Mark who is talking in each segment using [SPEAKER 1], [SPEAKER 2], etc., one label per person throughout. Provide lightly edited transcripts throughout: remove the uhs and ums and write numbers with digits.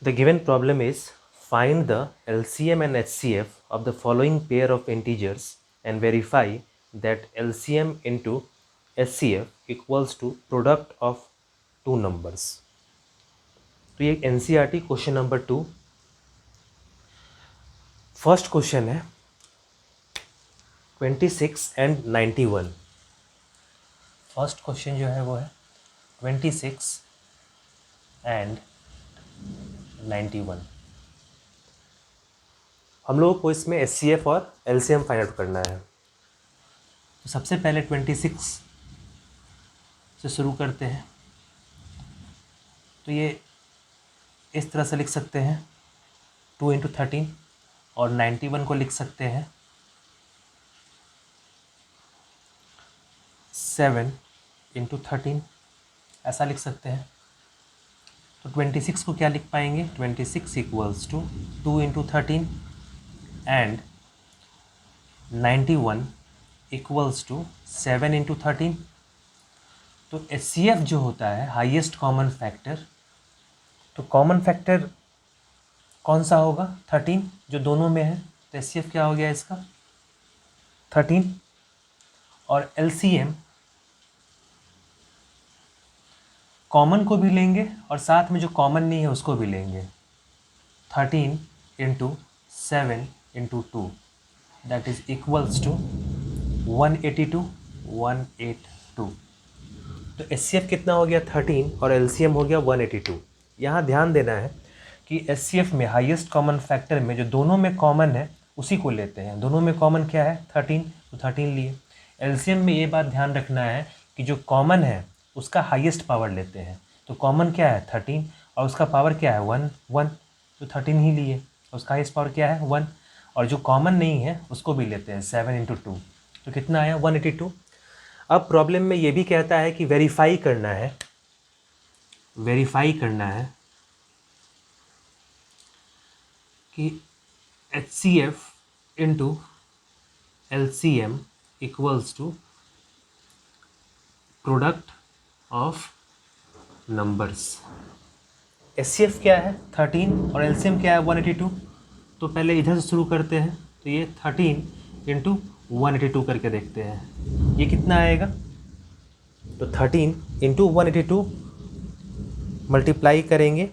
[SPEAKER 1] The given problem is find the LCM and HCF of the following pair of integers and verify that LCM into HCF equals to product of two numbers. तो ये NCERT question number 2 first question है 26 and 91। First question जो है वो है 26 and 91। हम लोगों को इसमें HCF और LCM फाइंड आउट करना है। तो सबसे पहले 26 से शुरू करते हैं। तो ये इस तरह से लिख सकते हैं 2 × 13 और 91 को लिख सकते हैं 7 × 13, ऐसा लिख सकते हैं। तो 26 को क्या लिख पाएंगे? 26 equals to 2 × 13 and 91 equals to 7 × 13। तो HCF जो होता है हाईएस्ट कॉमन फैक्टर, तो कॉमन फैक्टर कौन सा होगा? 13 जो दोनों में है। तो HCF क्या हो गया इसका? 13। और LCM कॉमन को भी लेंगे और साथ में जो कॉमन नहीं है उसको भी लेंगे। 13 × 7 × 2 दैट इज इक्वल्स टू 182। तो HCF कितना हो गया? 13 और LCM हो गया 182। यहाँ ध्यान देना है कि HCF में हाईएस्ट कॉमन फैक्टर में जो दोनों में कॉमन है उसी को लेते हैं। दोनों में कॉमन क्या है? 13, तो 13 लिए। LCM में ये बात ध्यान रखना है कि जो कॉमन है उसका हाईएस्ट पावर लेते हैं। तो कॉमन क्या है? 13 और उसका पावर क्या है? 1, तो 13 ही लिए। उसका हाईएस्ट पावर क्या है? 1। और जो कॉमन नहीं है उसको भी लेते हैं 7 × 2। तो कितना आया? 182। अब प्रॉब्लम में ये भी कहता है कि वेरीफाई करना है कि HCF × LCM equals to product of numbers. HCF क्या है? 13 और LCM क्या है? 182। तो पहले इधर से शुरू करते हैं। तो ये 13 × 182 करके देखते हैं ये कितना आएगा। तो 13 × 182 मल्टीप्लाई करेंगे,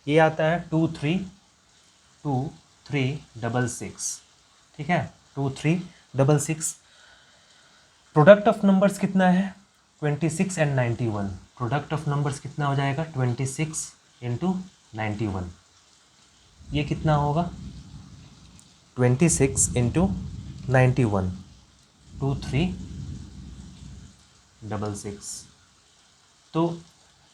[SPEAKER 1] ये आता है 2366। ठीक है, 2366। प्रोडक्ट ऑफ नंबर्स कितना है? 26 एंड 91। प्रोडक्ट ऑफ नंबर्स कितना हो जाएगा? 26 × 91। ये कितना होगा? 26 × 91, 2366। तो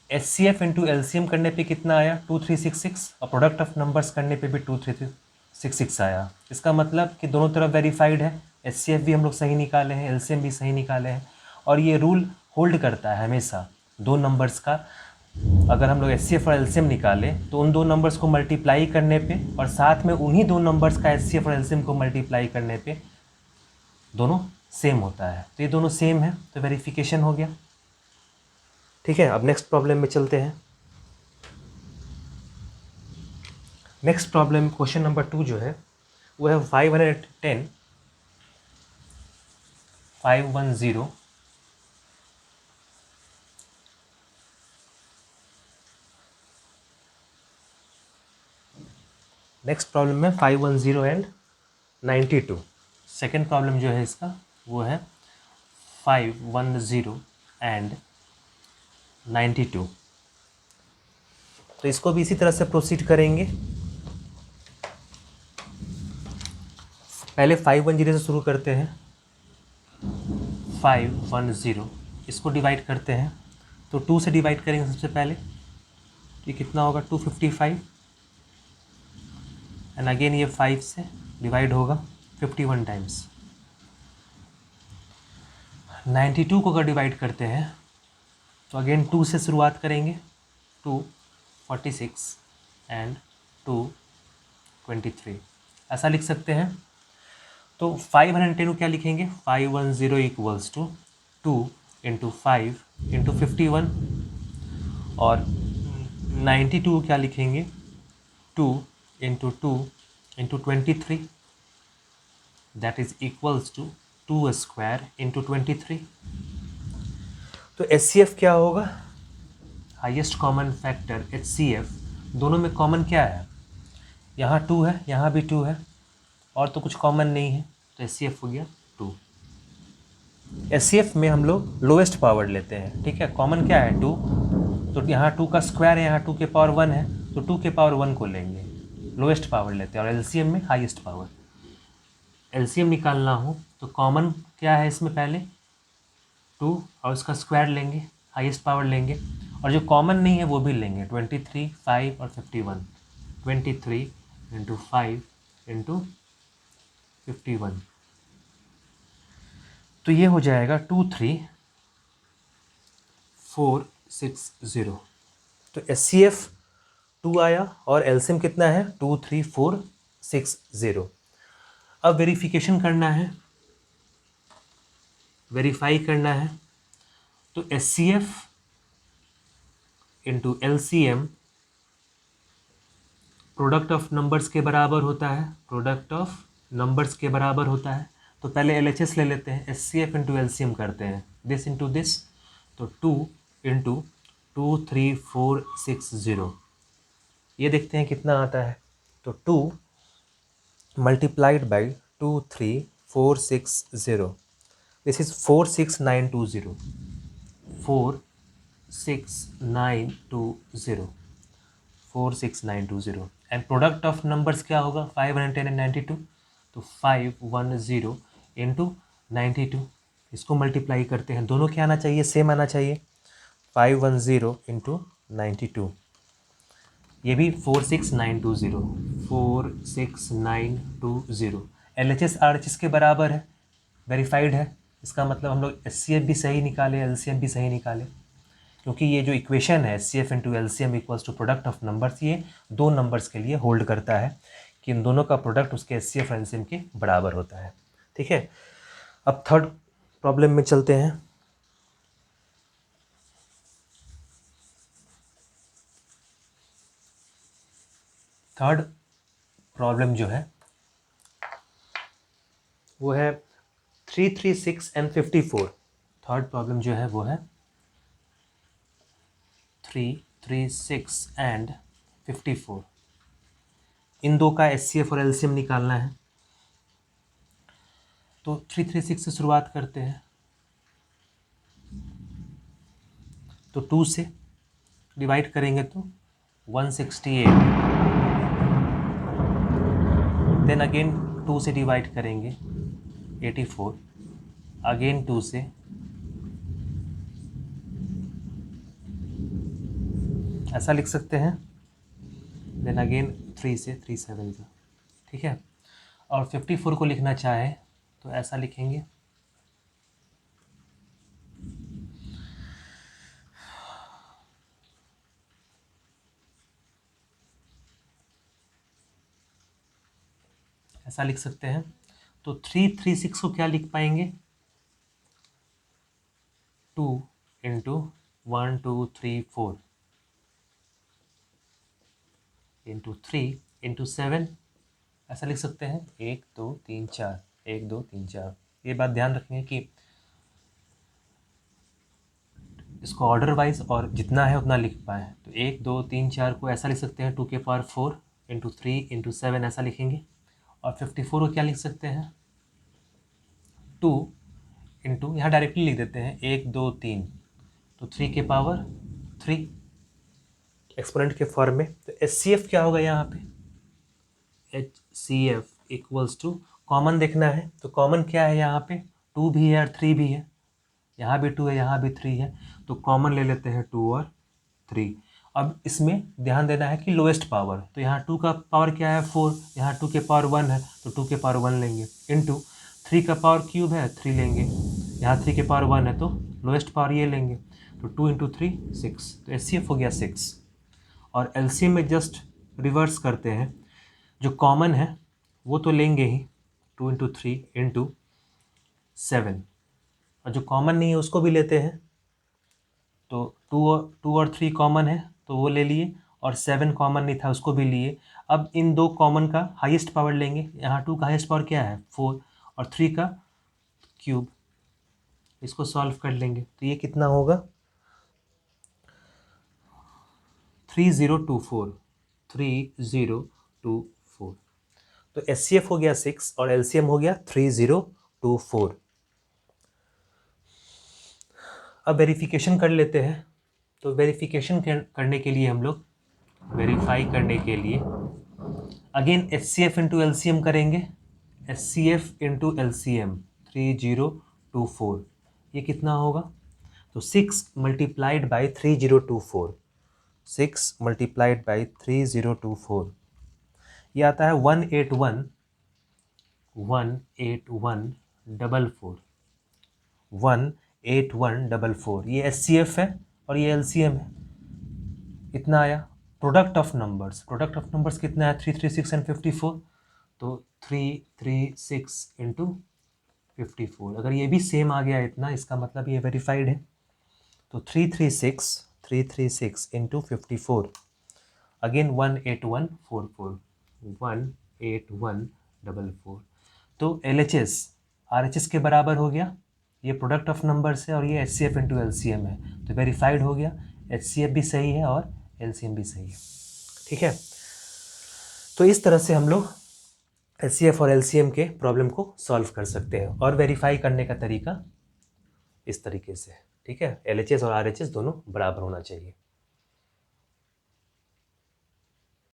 [SPEAKER 1] HCF × LCM करने पे कितना आया? 2366 और प्रोडक्ट ऑफ नंबर्स करने पे भी 2366 आया। इसका मतलब कि दोनों तरफ वेरीफाइड है। HCF भी हम लोग सही निकाले हैं, LCM भी सही निकाले हैं। और ये रूल होल्ड करता है हमेशा दो नंबर्स का। अगर हम लोग HCF और LCM निकालें तो उन दो नंबर्स को मल्टीप्लाई करने पे और साथ में उन्हीं दो नंबर्स का HCF और LCM को मल्टीप्लाई करने पे दोनों सेम होता है। तो ये दोनों सेम है, तो वेरिफिकेशन हो गया। ठीक है, अब नेक्स्ट प्रॉब्लम में चलते हैं। नेक्स्ट प्रॉब्लम क्वेश्चन नंबर 2 जो है वो है 510 510 नेक्स्ट प्रॉब्लम है 510 एंड 92। सेकेंड प्रॉब्लम जो है इसका वो है 510 एंड 92। तो इसको भी इसी तरह से प्रोसीड करेंगे। पहले 510 से शुरू करते हैं। 510 इसको डिवाइड करते हैं। तो 2 से डिवाइड करेंगे सबसे पहले। ये कितना होगा? 255 एंड अगेन ये 5 से डिवाइड होगा 51 टाइम्स। 92 को अगर डिवाइड करते हैं तो अगेन 2 से शुरुआत करेंगे। 2 46 एंड 2 23 ऐसा लिख सकते हैं। तो 510 को क्या लिखेंगे? 510 इक्वल्स टू 2 × 5 × 51 और 92 क्या लिखेंगे, 2 into 23, that is equals to 2 square into 23। तो HCF क्या होगा, हाईएस्ट कॉमन फैक्टर HCF, दोनों में कॉमन क्या है, यहाँ 2 है, यहाँ भी 2 है, और तो कुछ कॉमन नहीं है, तो HCF हो गया 2। HCF में हम लोग लोएस्ट पावर लेते हैं, ठीक है, कॉमन क्या है 2, तो यहाँ 2 का स्क्वायर है, यहाँ 2 के पावर 1 है, तो 2 के पावर 1 को लेंगे, लोएस्ट पावर लेते हैं। और LCM में हाईएस्ट पावर, LCM निकालना हो तो कॉमन क्या है इसमें, पहले 2 और उसका स्क्वायर लेंगे, हाईएस्ट पावर लेंगे, और जो कॉमन नहीं है वो भी लेंगे, 23, 5 और 51, 23 इंटू 5 इंटू 51, तो ये हो जाएगा 23460। तो HCF 2 आया और LCM कितना है 23460। अब वेरिफिकेशन करना है, वेरीफाई करना है, तो HCF into LCM product of numbers के बराबर होता है, प्रोडक्ट ऑफ नंबर्स के बराबर होता है। तो पहले LHS ले लेते हैं, HCF इंटू LCM करते हैं, दिस इंटू दिस, तो 2 इंटू 23460, ये देखते हैं कितना आता है। तो 2 multiplied by 23460, this is 46920, 46920, 46920, and product of numbers क्या होगा 510 एंड 92, तो 510 इंटू 92, इसको मल्टीप्लाई करते हैं, दोनों क्या आना चाहिए, सेम आना चाहिए, 510 इंटू 92, ये भी 46920, 46920, LHS RHS के बराबर है, वेरीफाइड है, इसका मतलब हम लोग HCF भी सही निकाले, LCM भी सही निकाले, क्योंकि ये जो इक्वेशन है HCF into LCM equals to product of numbers, ये दो नंबर्स के लिए होल्ड करता है कि इन दोनों का प्रोडक्ट उसके HCF और LCM के बराबर होता है, ठीक है। अब थर्ड प्रॉब्लम में चलते हैं। थर्ड प्रॉब्लम जो है वो है 336 एंड 54। थर्ड प्रॉब्लम जो है वो है 336 एंड 54, इन दो का HCF और LCM निकालना है। तो 336 से शुरुआत करते हैं, तो 2 से डिवाइड करेंगे तो 168, देन अगेन 2 से डिवाइड करेंगे 84, अगेन 2 से, ऐसा लिख सकते हैं, देन अगेन 3 से 37 का, ठीक है। और 54 को लिखना चाहे तो ऐसा लिखेंगे, ऐसा लिख सकते हैं। तो 336 को क्या लिख पाएंगे, 2 इंटू 1 2 3 4 इंटू 3 इंटू 7, ऐसा लिख सकते हैं, 1 2 3 4, 1 2 3 4। ये बात ध्यान रखेंगे कि इसको ऑर्डर वाइज और जितना है उतना लिख पाए। तो 1 2 3 4 को ऐसा लिख सकते हैं 2 के पावर 4 इंटू 3 इंटू 7, ऐसा लिखेंगे। और 54 को क्या लिख सकते हैं, 2 इंटू, यहाँ डायरेक्टली लिख देते हैं 1 2 3, तो 3 के पावर 3 एक्सपोनेंट के फॉर्म में। तो HCF क्या होगा यहाँ पे, HCF इक्वल्स टू, कॉमन देखना है, तो कॉमन क्या है यहाँ पे, 2 भी है और 3 भी है, यहाँ भी 2 है यहाँ भी 3 है, तो कॉमन ले लेते हैं 2 और 3। अब इसमें ध्यान देना है कि लोएस्ट पावर, तो यहाँ 2 का पावर क्या है 4, यहाँ 2 के पावर 1 है, तो 2 के पावर 1 लेंगे, इंटू 3 का पावर क्यूब है 3 लेंगे, यहाँ 3 के पावर 1 है तो लोएस्ट पावर ये लेंगे, तो 2 इंटू 3 6, तो HCF हो गया 6। और LCM में जस्ट रिवर्स करते हैं, जो कॉमन है वो तो लेंगे ही, 2 इंटू 3 इंटू 7, और जो कॉमन नहीं है उसको भी लेते हैं, तो 2 और 3 कॉमन है तो वो ले लिए, और 7 कॉमन नहीं था उसको भी लिए। अब इन दो कॉमन का हाईएस्ट पावर लेंगे, यहाँ 2 का हाईएस्ट पावर क्या है 4 और 3 का क्यूब, इसको सॉल्व कर लेंगे तो ये कितना होगा 3024 3024। तो HCF हो गया 6 और LCM हो गया 3024। अब वेरिफिकेशन कर लेते हैं। तो वेरिफिकेशन करने के लिए हम लोग वेरीफाई करने के लिए अगेन HCF इंटू LCM करेंगे। HCF इंटू LCM 3024, ये कितना होगा तो 6 मल्टीप्लाइड बाई 3024, 6 मल्टीप्लाइड बाई 3024, ये आता है 18144, ये HCF है और ये LCM है। इतना आया। प्रोडक्ट ऑफ नंबर्स कितना है 336 एंड 54, तो 336 इंटू 54, अगर ये भी सेम आ गया इतना, इसका मतलब ये वेरीफाइड है। तो 336 इंटू 54, अगेन 18144। तो LHS RHS के बराबर हो गया, ये प्रोडक्ट ऑफ नंबर्स है और ये HCF इंटू LCM है, तो वेरीफाइड हो गया। HCF भी सही है और LCM भी सही है, ठीक है। तो इस तरह से हम लोग HCF और LCM के प्रॉब्लम को सॉल्व कर सकते हैं और वेरीफाई करने का तरीका इस तरीके से, ठीक है। LHS और RHS दोनों बराबर होना चाहिए।